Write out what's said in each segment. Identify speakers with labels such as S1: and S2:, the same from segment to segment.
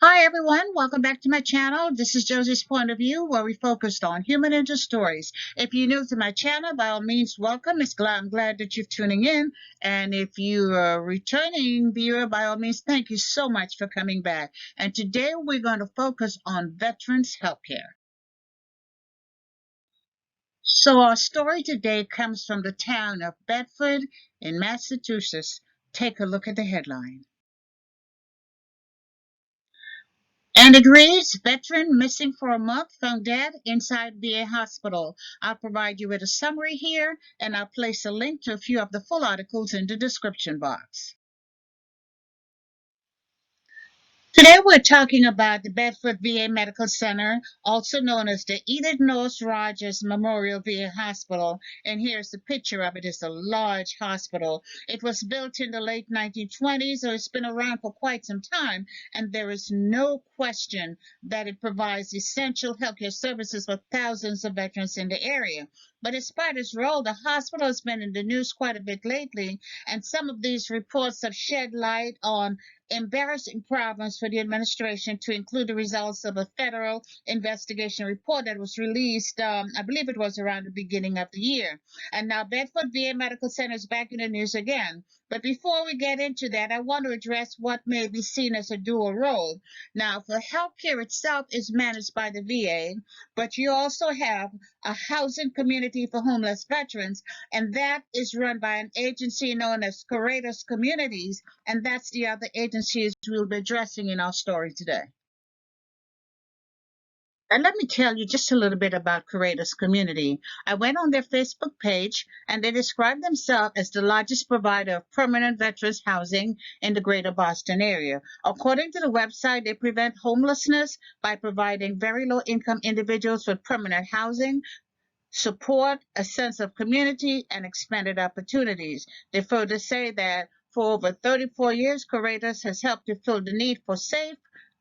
S1: Hi everyone, welcome back to my channel. This is Josie's Point of View, where we focused on human interest stories. If you're new to my channel, by all means, welcome. I'm glad that you're tuning in. And if you're a returning viewer, by all means, thank you so much for coming back. And today we're going to focus on veterans healthcare. So our story today comes from the town of Bedford in Massachusetts. Take a look at the headline. And it reads, veteran missing for a month found dead inside VA hospital. I'll provide you with a summary here, and I'll place a link to a few of the full articles in the description box. Today we're talking about the Bedford VA Medical Center, also known as the Edith Nourse Rogers Memorial VA Hospital. And here's the picture of it. It's a large hospital. It was built in the late 1920s, so it's been around for quite some time. And there is no question that it provides essential healthcare services for thousands of veterans in the area. But despite its role, the hospital has been in the news quite a bit lately, and some of these reports have shed light on embarrassing problems for the administration, to include the results of a federal investigation report that was released, I believe it was around the beginning of the year. And now Bedford VA Medical Center is back in the news again. But before we get into that, I want to address what may be seen as a dual role. Now, the healthcare itself is managed by the VA, but you also have a housing community for homeless veterans, and that is run by an agency known as Courageous Communities, and that's the other agencies we'll be addressing in our story today. And let me tell you just a little bit about Courageous Community. I went on their Facebook page, and they describe themselves as the largest provider of permanent veterans housing in the greater Boston area. According to the website, they prevent homelessness by providing very low income individuals with permanent housing, support, a sense of community, and expanded opportunities. They further say that for over 34 years, Courageous has helped to fill the need for safe,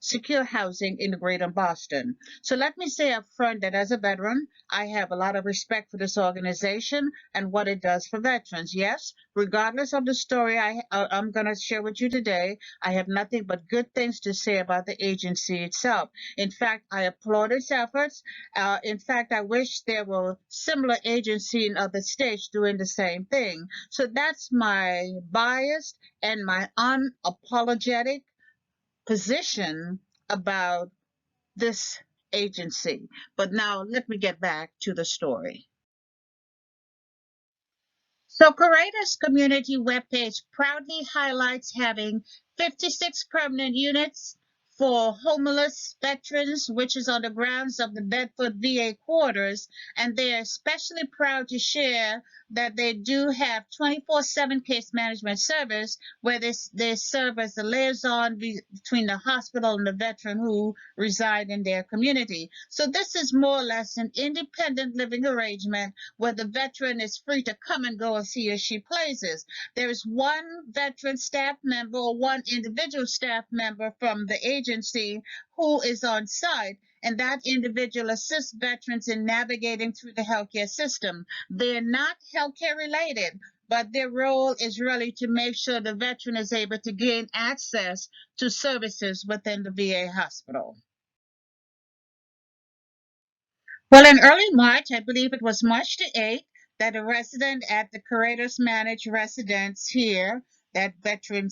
S1: secure housing in the greater Boston. So let me say up front that as a veteran, I have a lot of respect for this organization and what it does for veterans. Yes, regardless of the story I'm going to share with you today, I have nothing but good things to say about the agency itself. In fact, I applaud its efforts. In fact, I wish there were similar agency in other states doing the same thing. So that's my biased and my unapologetic position about this agency. But now let me get back to the story. So Courageous Community webpage proudly highlights having 56 permanent units for homeless veterans, which is on the grounds of the Bedford VA quarters. And they are especially proud to share that they do have 24/7 case management service, where they serve as the liaison between the hospital and the veteran who reside in their community. So this is more or less an independent living arrangement where the veteran is free to come and go as he or she pleases. There is one veteran staff member or one individual staff member from the agency who is on site, and that individual assists veterans in navigating through the healthcare system. They're not healthcare related, but their role is really to make sure the veteran is able to gain access to services within the VA hospital. Well, in early March, I believe it was March the 8th, that a resident at the Curators Managed Residence here, that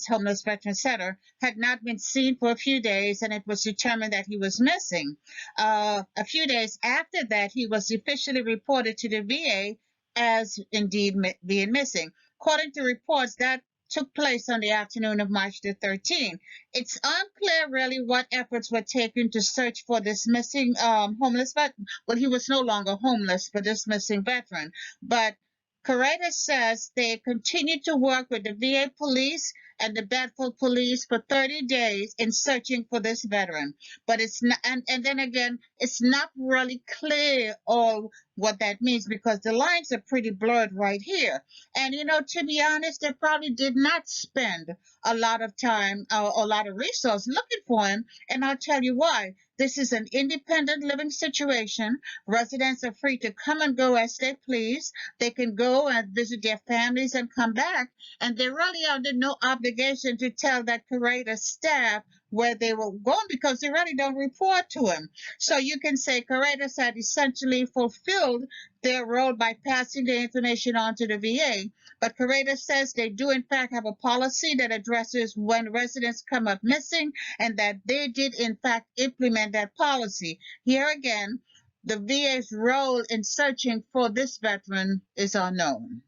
S1: Homeless Veterans Center, had not been seen for a few days, and it was determined that he was missing. A few days after that, he was officially reported to the VA as indeed being missing. According to reports, that took place on the afternoon of March the 13th. It's unclear really what efforts were taken to search for this missing homeless veteran. Well, he was no longer homeless, but this missing veteran. But Coretta says they continued to work with the VA police and the Bedford police for 30 days in searching for this veteran. But it's not, and then again, it's not really clear all what that means, because the lines are pretty blurred right here. And to be honest, they probably did not spend a lot of time or a lot of resources looking for him. And I'll tell you why. This is an independent living situation. Residents are free to come and go as they please. They can go and visit their families and come back. And they're really under no obligation to tell that curator staff where they were going because they really don't report to him. So you can say curators had essentially fulfilled their role by passing the information on to the VA. But Curator says they do, in fact, have a policy that addresses when residents come up missing and that they did, in fact, implement that policy. Here again, the VA's role in searching for this veteran is unknown.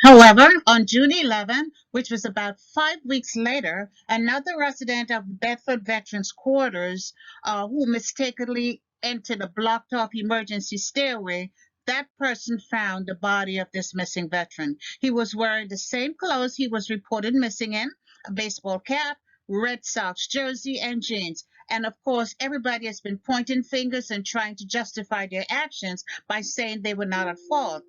S1: However, on June 11, which was about 5 weeks later, another resident of Bedford Veterans Quarters who mistakenly entered a blocked off emergency stairway, that person found the body of this missing veteran. He was wearing the same clothes he was reported missing in, a baseball cap, Red Sox jersey, and jeans. And of course, everybody has been pointing fingers and trying to justify their actions by saying they were not at fault.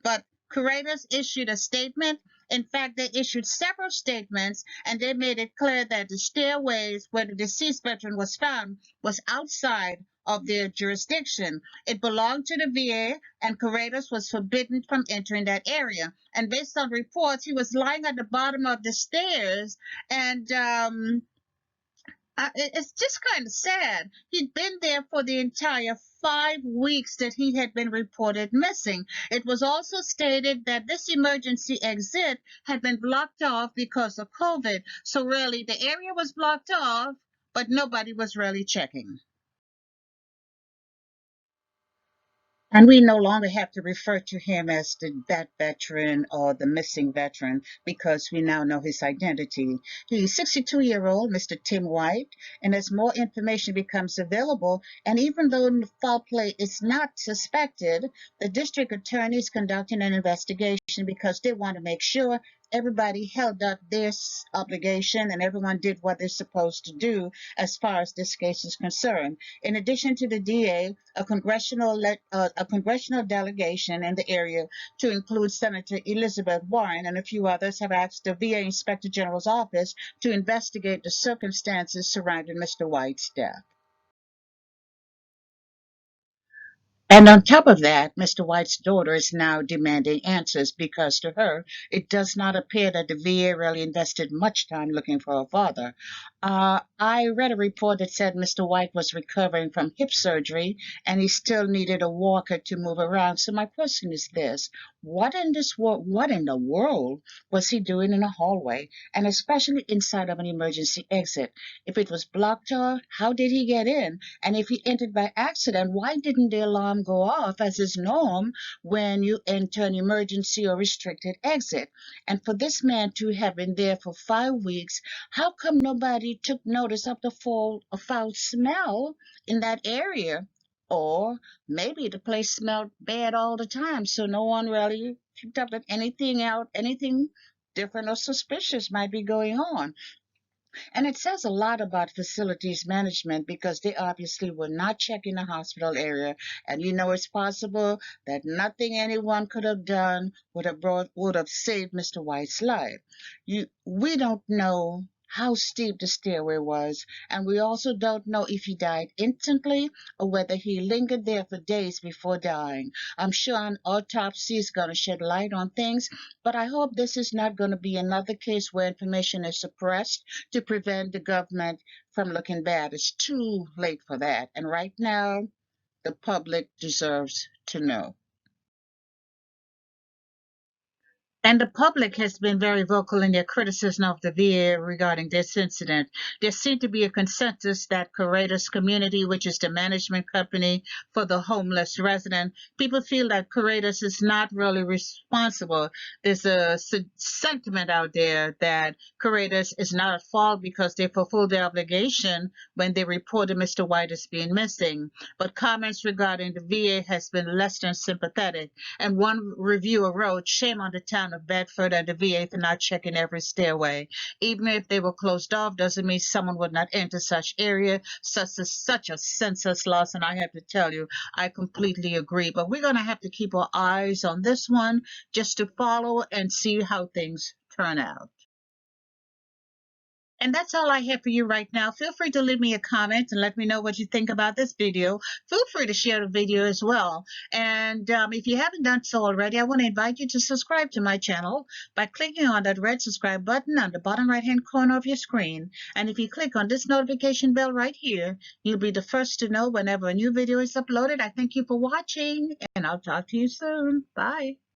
S1: But curators issued a statement. In fact, they issued several statements and they made it clear that the stairways where the deceased veteran was found was outside of their jurisdiction. It belonged to the VA and curators was forbidden from entering that area. And based on reports, he was lying at the bottom of the stairs and it's just kind of sad. He'd been there for the entire 5 weeks that he had been reported missing. It was also stated that this emergency exit had been blocked off because of COVID. So really, the area was blocked off, but nobody was really checking. And we no longer have to refer to him as that veteran or the missing veteran because we now know his identity. He's 62-year-old Mr. Tim White, and as more information becomes available, and even though foul play is not suspected, the district attorney is conducting an investigation because they want to make sure everybody held up their obligation and everyone did what they're supposed to do as far as this case is concerned. In addition to the DA, a congressional delegation in the area to include Senator Elizabeth Warren and a few others have asked the VA Inspector General's office to investigate the circumstances surrounding Mr. White's death. And on top of that, Mr. White's daughter is now demanding answers because to her, it does not appear that the VA really invested much time looking for her father. I read a report that said Mr. White was recovering from hip surgery and he still needed a walker to move around. So my question is this: what in the world was he doing in a hallway, and especially inside of an emergency exit? If it was blocked off, how did he get in? And if he entered by accident, why didn't the alarm go off as is norm when you enter an emergency or restricted exit? And for this man to have been there for 5 weeks, how come nobody took notice of the foul smell in that area? Or maybe the place smelled bad all the time, so no one really picked up that anything different or suspicious might be going on. And it says a lot about facilities management because they obviously were not checking the hospital area. And it's possible that nothing anyone could have done would have saved Mr. White's life. We don't know how steep the stairway was, and we also don't know if he died instantly or whether he lingered there for days before dying. I'm sure an autopsy is going to shed light on things, but I hope this is not going to be another case where information is suppressed to prevent the government from looking bad. It's too late for that. And right now, the public deserves to know. And the public has been very vocal in their criticism of the VA regarding this incident. There seemed to be a consensus that Curator's Community, which is the management company for the homeless resident, people feel that Curator's is not really responsible. There's a sentiment out there that Curator's is not at fault because they fulfilled their obligation when they reported Mr. White as being missing. But comments regarding the VA has been less than sympathetic. And one reviewer wrote, "Shame on the town of Bedford and the VA for not checking every stairway. Even if they were closed off, doesn't mean someone would not enter such area. Such a senseless loss." And I have to tell you, I completely agree. But we're going to have to keep our eyes on this one just to follow and see how things turn out. And that's all I have for you right now. Feel free to leave me a comment and let me know what you think about this video. Feel free to share the video as well. And if you haven't done so already, I want to invite you to subscribe to my channel by clicking on that red subscribe button on the bottom right hand corner of your screen. And if you click on this notification bell right here, you'll be the first to know whenever a new video is uploaded. I thank you for watching, and I'll talk to you soon. Bye.